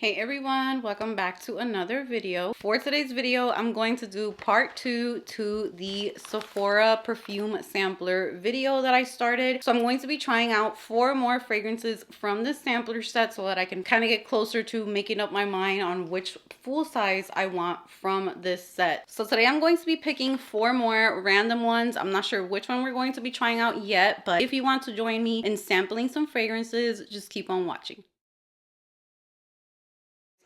Hey everyone, welcome back to another video. For today's video, I'm going to do part 2 to the Sephora perfume sampler video that I started. So I'm going to be trying out 4 more fragrances from this sampler set so that I can kind of get closer to making up my mind on which full size I want from this set. So today I'm going to be picking 4 more random ones. I'm not sure which one we're going to be trying out yet, but if you want to join me in sampling some fragrances, just keep on watching.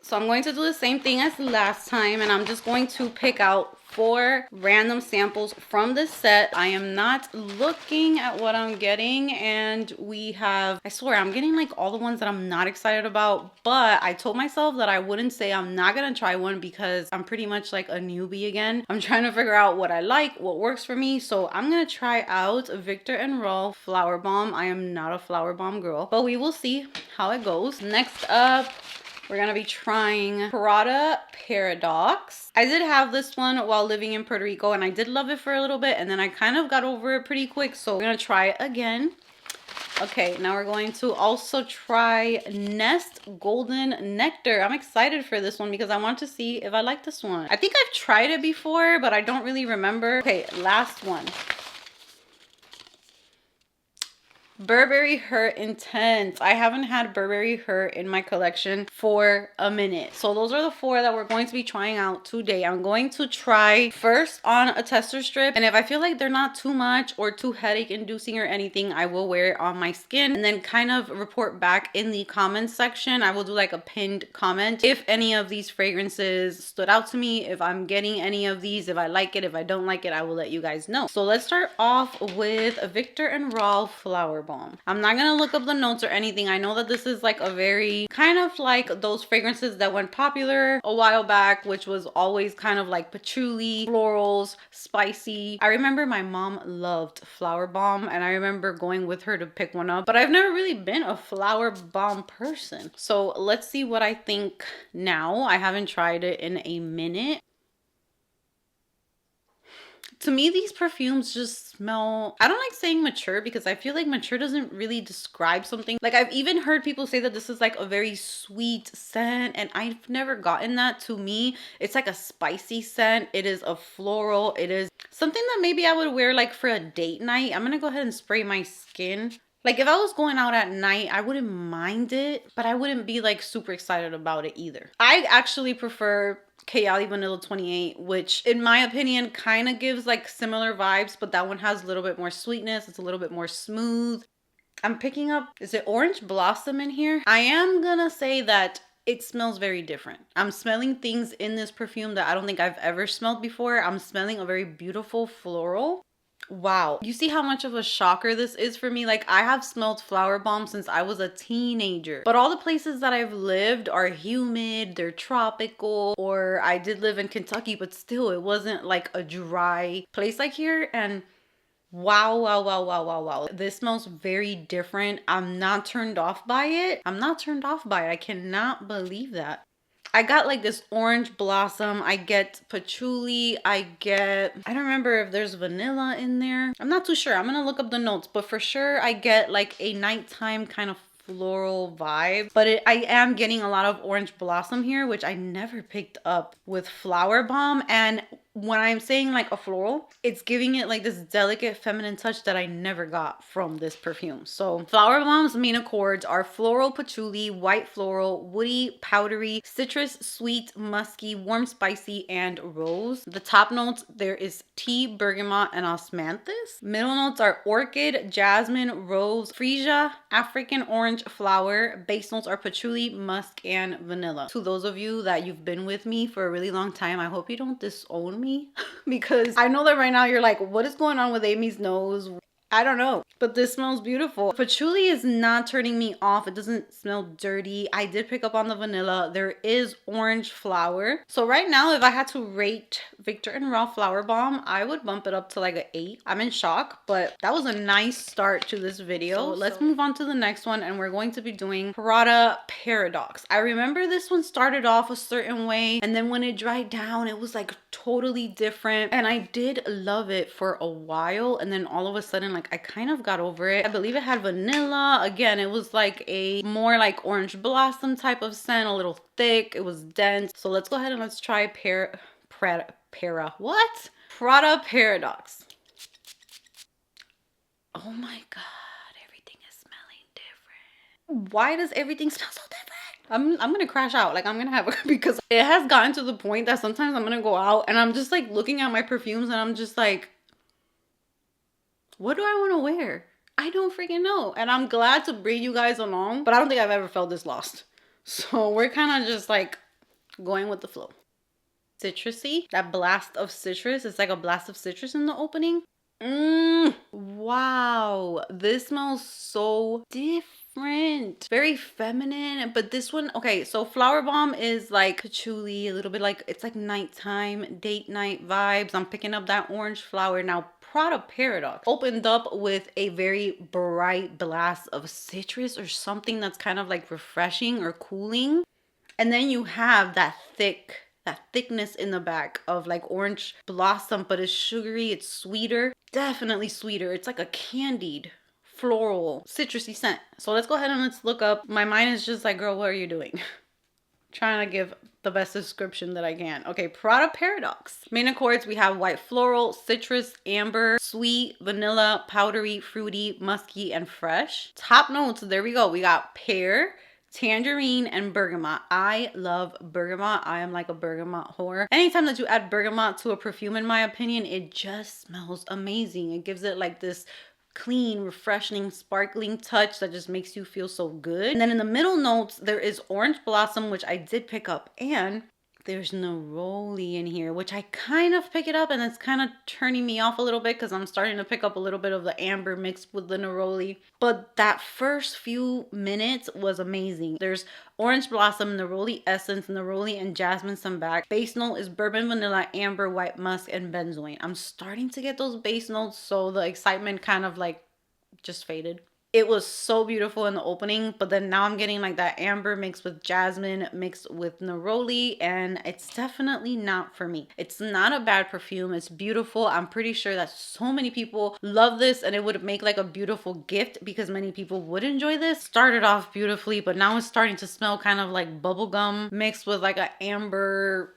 So I'm going to do the same thing as last time, and I'm just going to pick out 4 random samples from this set. I am not looking at what I'm getting, and we have, I swear, I'm getting like all the ones that I'm not excited about, but I told myself that I wouldn't say I'm not gonna try one because I'm pretty much like a newbie again. I'm trying to figure out what I like, what works for me. So I'm gonna try out Viktor and Rolf Flowerbomb. I am not a Flowerbomb girl, but we will see how it goes. Next up, we're gonna be trying Prada Paradoxe. I did have this one while living in Puerto Rico and I did love it for a little bit, and then I kind of got over it pretty quick, so we're gonna try it again. Okay, now we're going to also try Nest Golden Nectar. I'm excited for this one because I want to see if I like this one. I think I've tried it before, but I don't really remember. Okay, last one. Burberry Her Intense. I haven't had Burberry Her in my collection for a minute. So those are the 4 that we're going to be trying out today. I'm going to try first on a tester strip, and if I feel like they're not too much or too headache inducing or anything, I will wear it on my skin and then kind of report back in the comments section. I will do like a pinned comment if any of these fragrances stood out to me, if I'm getting any of these, if I like it, if I don't like it, I will let you guys know. So let's start off with Viktor and Rolf Flowerbomb. I'm not gonna look up the notes or anything. I know that this is like a very kind of like those fragrances that went popular a while back, which was always kind of like patchouli, florals, spicy. I remember my mom loved Flowerbomb and I remember going with her to pick one up, but I've never really been a Flowerbomb person. So let's see what I think now. I haven't tried it in a minute. To me, these perfumes just smell, I don't like saying mature because I feel like mature doesn't really describe something. Like, I've even heard people say that this is like a very sweet scent, and I've never gotten that. To me, it's like a spicy scent. It is a floral. It is something that maybe I would wear like for a date night. I'm gonna go ahead and spray my skin. Like, if I was going out at night, I wouldn't mind it, but I wouldn't be like super excited about it either. I actually prefer Kayali Vanilla 28, which in my opinion kind of gives like similar vibes, but that one has a little bit more sweetness. It's a little bit more smooth. I'm picking up, is it Orange Blossom in here? I am gonna say that it smells very different. I'm smelling things in this perfume that I don't think I've ever smelled before. I'm smelling a very beautiful floral. Wow, you see how much of a shocker this is for me? Like, I have smelled Flowerbomb since I was a teenager, but all the places that I've lived are humid, they're tropical, or I did live in Kentucky, but still it wasn't like a dry place like here. And wow, this smells very different. I'm not turned off by it. I cannot believe that. I got like this orange blossom. I get patchouli. I don't remember if there's vanilla in there. I'm not too sure. I'm gonna look up the notes, but for sure I get like a nighttime kind of floral vibe. But I am getting a lot of orange blossom here, which I never picked up with Flowerbomb. And when I'm saying like a floral, it's giving it like this delicate feminine touch that I never got from this perfume. So Flowerbomb's main accords are floral, patchouli, white floral, woody, powdery, citrus, sweet, musky, warm, spicy, and rose. The top notes, there is tea, bergamot, and osmanthus. Middle notes are orchid, jasmine, rose, freesia, African orange flower. Base notes are patchouli, musk, and vanilla. To those of you that you've been with me for a really long time, I hope you don't disown me because I know that right now you're like, what is going on with Amy's nose? I don't know, but this smells beautiful. Patchouli is not turning me off. It doesn't smell dirty. I did pick up on the vanilla. There is orange flower. So right now, if I had to rate Viktor and Rolf Flowerbomb, I would bump it up to like an 8. I'm in shock, but that was a nice start to this video. Let's move on to the next one, and we're going to be doing Prada Paradoxe. I remember this one started off a certain way, and then when it dried down, it was like totally different, and I did love it for a while, and then all of a sudden, like, I kind of got over it. I believe it had vanilla. Again, it was like a more like orange blossom type of scent, a little thick. It was dense. So let's go ahead and let's try Prada Paradoxe. Oh my god, everything is smelling different. Why does everything smell so different? I'm gonna crash out. Like, I'm gonna have because it has gotten to the point that sometimes I'm gonna go out and I'm just like looking at my perfumes and I'm just like, what do I want to wear? I don't freaking know. And I'm glad to bring you guys along, but I don't think I've ever felt this lost. So we're kind of just like going with the flow. Citrusy, that blast of citrus. It's like a blast of citrus in the opening. Wow, this smells so different, very feminine. But this one, okay, so Flowerbomb is like patchouli, a little bit like, it's like nighttime, date night vibes. I'm picking up that orange flower. Now Prada Paradoxe opened up with a very bright blast of citrus or something that's kind of like refreshing or cooling, and then you have that thickness in the back of like orange blossom, but it's sugary, it's sweeter, definitely sweeter. It's like a candied floral citrusy scent. So let's go ahead and let's look up. My mind is just like, girl, what are you doing? Trying to give the best description that I can. Okay, Prada Paradoxe. Main accords, we have white floral, citrus, amber, sweet, vanilla, powdery, fruity, musky, and fresh. Top notes, there we go. We got pear, tangerine, and bergamot. I love bergamot. I am like a bergamot whore. Anytime that you add bergamot to a perfume, in my opinion, it just smells amazing. It gives it like this clean, refreshing, sparkling touch that just makes you feel so good. And then in the middle notes, there is orange blossom, which I did pick up, and there's neroli in here, which I kind of pick it up, and it's kind of turning me off a little bit because I'm starting to pick up a little bit of the amber mixed with the neroli. But that first few minutes was amazing. There's orange blossom, neroli essence, neroli and jasmine some back. Base note is bourbon, vanilla, amber, white musk, and benzoin. I'm starting to get those base notes, so the excitement kind of like just faded. It was so beautiful in the opening, but then now I'm getting like that amber mixed with jasmine mixed with neroli, and it's definitely not for me. It's not a bad perfume. It's beautiful. I'm pretty sure that so many people love this, and it would make like a beautiful gift because many people would enjoy this. Started off beautifully, but now it's starting to smell kind of like bubblegum mixed with like an amber.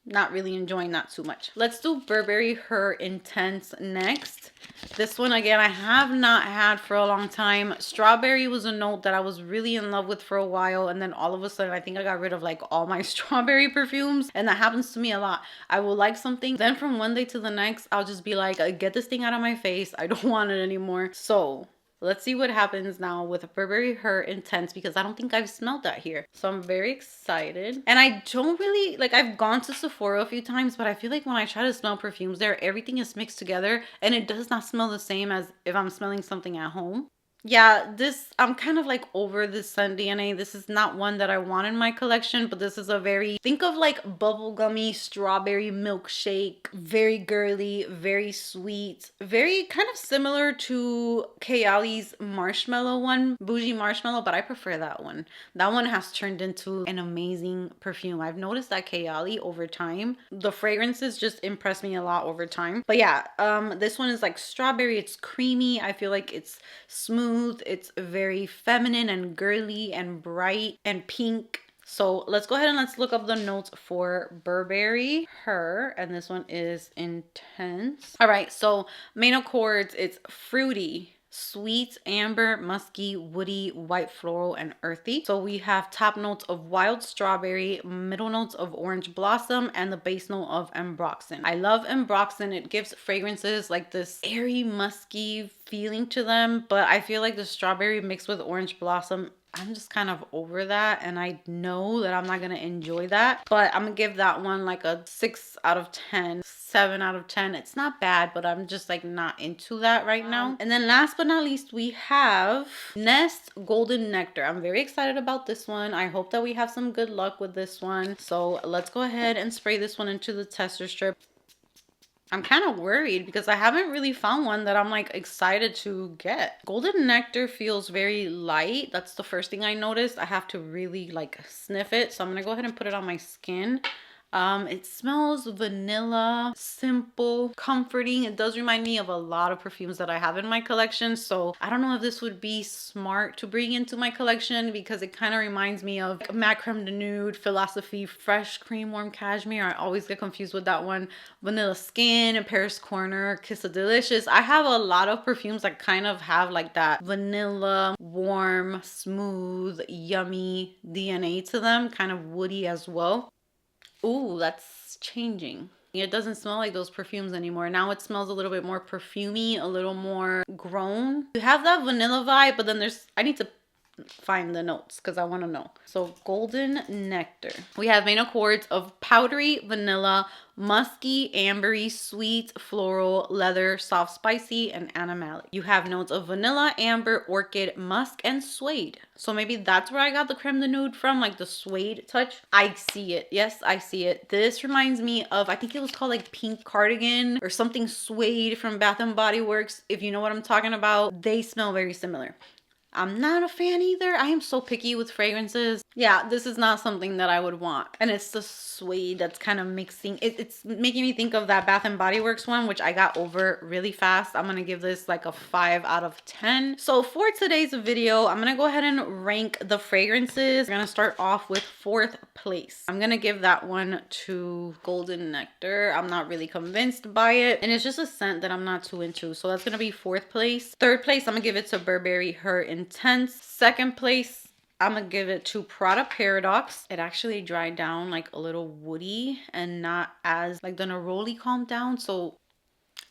Not really enjoying that too much. Let's do Burberry Her Intense next. This one, again, I have not had for a long time. Strawberry was a note that I was really in love with for a while, and then all of a sudden, I think I got rid of like all my strawberry perfumes, and that happens to me a lot. I will like something, then from one day to the next, I'll just be like, get this thing out of my face. I don't want it anymore. So let's see what happens now with Burberry Her Intense, because I don't think I've smelled that here. So I'm very excited. And I don't really, like, I've gone to Sephora a few times, but I feel like when I try to smell perfumes there, everything is mixed together and it does not smell the same as if I'm smelling something at home. Yeah, this, I'm kind of like over this scent DNA. This is not one that I want in my collection, but this is a very, think of like bubblegummy strawberry milkshake, very girly, very sweet, very kind of similar to Kayali's marshmallow one, Bougie Marshmallow, but I prefer that one. That one has turned into an amazing perfume. I've noticed that Kayali over time, the fragrances just impress me a lot over time. But yeah, this one is like strawberry. It's creamy. I feel like it's smooth. It's very feminine and girly and bright and pink. So let's go ahead and let's look up the notes for Burberry Her, and this one is Intense. All right, so main accords, it's fruity, sweet, amber, musky, woody, white floral, and earthy. So we have top notes of wild strawberry, middle notes of orange blossom, and the base note of ambroxan. I love ambroxan. It gives fragrances like this airy, musky feeling to them, but I feel like the strawberry mixed with orange blossom, I'm just kind of over that, and I know that I'm not gonna enjoy that, but I'm gonna give that one like a 6 out of 10, 7 out of 10. It's not bad, but I'm just like not into that right now. And then last but not least, we have Nest Golden Nectar. I'm very excited about this one. I hope that we have some good luck with this one. So let's go ahead and spray this one into the tester strip. I'm kind of worried because I haven't really found one that I'm like excited to get. Golden Nectar feels very light. That's the first thing I noticed. I have to really like sniff it. So I'm going to go ahead and put it on my skin. It smells vanilla, simple, comforting. It does remind me of a lot of perfumes that I have in my collection. So I don't know if this would be smart to bring into my collection because it kind of reminds me of Matte Creme de Nude, Philosophy, Fresh Cream Warm Cashmere. I always get confused with that one. Vanilla Skin, Paris Corner, Kiss of Delicious. I have a lot of perfumes that kind of have like that vanilla, warm, smooth, yummy DNA to them, kind of woody as well. Ooh, that's changing. It doesn't smell like those perfumes anymore. Now it smells a little bit more perfumey, a little more grown. You have that vanilla vibe, but then I need to find the notes because I want to know. So Golden Nectar. We have main accords of powdery, vanilla, musky, ambery, sweet, floral, leather, soft, spicy, and animalic. You have notes of vanilla, amber, orchid, musk, and suede. So maybe that's where I got the creme de nude from, like the suede touch. I see it. Yes, I see it. This reminds me of, I think it was called like Pink Cardigan or something suede from Bath and Body Works. If you know what I'm talking about, they smell very similar. I'm not a fan either. I am so picky with fragrances. Yeah, this is not something that I would want. And it's the suede that's kind of mixing. It's making me think of that Bath and Body Works one, which I got over really fast. I'm going to give this like a 5 out of 10. So for today's video, I'm going to go ahead and rank the fragrances. We're going to start off with 4th place. I'm going to give that one to Golden Nectar. I'm not really convinced by it. And it's just a scent that I'm not too into. So that's going to be 4th place. 3rd place, I'm going to give it to Burberry Her Intense. 2nd place, I'm gonna give it to Prada Paradoxe. It actually dried down like a little woody and not as like the neroli calmed down, so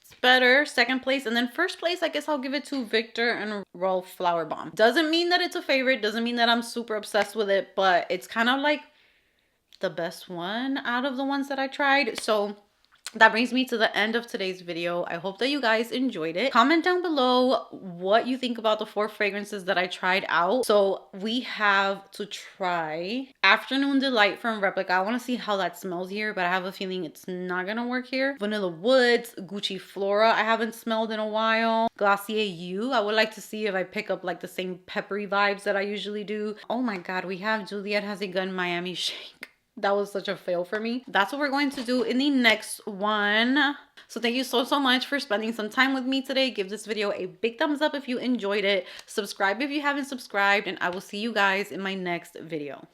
it's better. 2nd place. And then 1st place, I guess I'll give it to Viktor and Rolf Flowerbomb. Doesn't mean that it's a favorite, doesn't mean that I'm super obsessed with it, but it's kind of like the best one out of the ones that I tried. So that brings me to the end of today's video. I hope that you guys enjoyed it. Comment down below what you think about the 4 fragrances that I tried out. So we have to try Afternoon Delight from Replica. I want to see how that smells here, but I have a feeling it's not gonna work here. Vanilla Woods, Gucci Flora, I haven't smelled in a while. Glossier You, I would like to see if I pick up like the same peppery vibes that I usually do. Oh my god, we have Juliet Has a Gun Miami Shake. That was such a fail for me. That's what we're going to do in the next one. So thank you so much for spending some time with me today. Give this video a big thumbs up if you enjoyed it. Subscribe if you haven't subscribed, and I will see you guys in my next video.